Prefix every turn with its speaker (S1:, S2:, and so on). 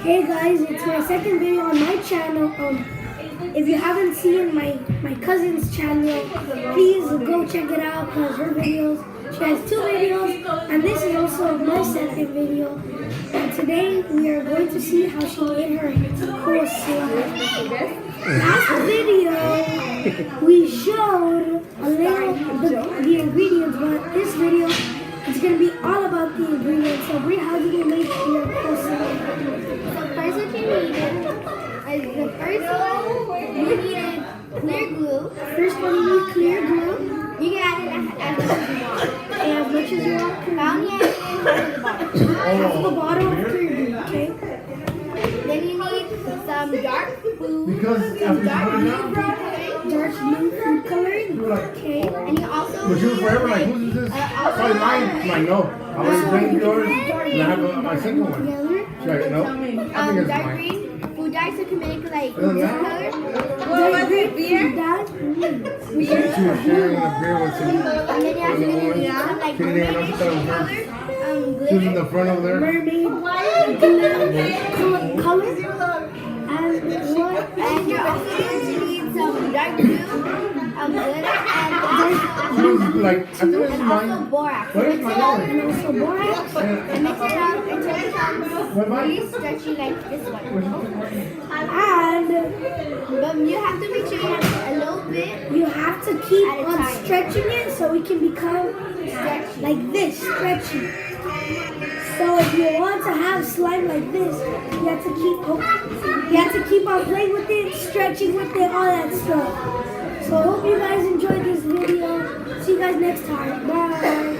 S1: Hey guys, it's my second video on my channel. If you haven't seen my cousin's channel, please go check it out because her videos, she has 2 videos and this is also my second video. And today we are going to see how she made her cool slime. Last video we showed a little the ingredients, but this video it's going to be all about the ingredients. So Brie, how did you make your cool slime?
S2: First what you needed you needed clear glue.
S1: First one you need clear glue.
S2: You can add it as much as you want.
S1: And as much as you want.
S2: Found it and
S1: Half the bottle of clear glue, okay?
S2: Then you need some dark blue coloring.
S1: Dark blue food coloring, okay?
S2: And you also
S3: But you were forever like, who's this? Probably mine. I'm like, no. I was playing yours and I have my second one.
S1: Together.
S3: She's like, no. I think it's
S2: dark
S3: mine.
S2: green food dye so you can make like
S3: Isn't
S2: this
S3: that?
S2: color.
S1: Dark green food dye.
S3: She was sharing a beer with some.
S2: And then you have to do some like
S3: She didn't even know she thought it was
S2: color,
S3: her. She was in the front over there.
S1: Mermaid color. And what?
S2: and you're also going to need some dark blue, glitter,
S3: She was like, I think it's
S2: and
S3: mine.
S2: also borax.
S3: What is
S2: Mix
S3: my
S2: it up
S3: color?
S1: And also borax.
S2: and mix it up until it becomes really stretchy like this one.
S1: And
S2: But you have to make sure you have a little bit
S1: you have to keep
S2: At a
S1: on
S2: time.
S1: stretching it so it can become
S2: stretchy.
S1: like this, stretchy. So if you want to have slime like this, you have to keep on playing with it, stretching with it, all that stuff. So I hope you guys enjoyed this video. See you guys next time. Bye.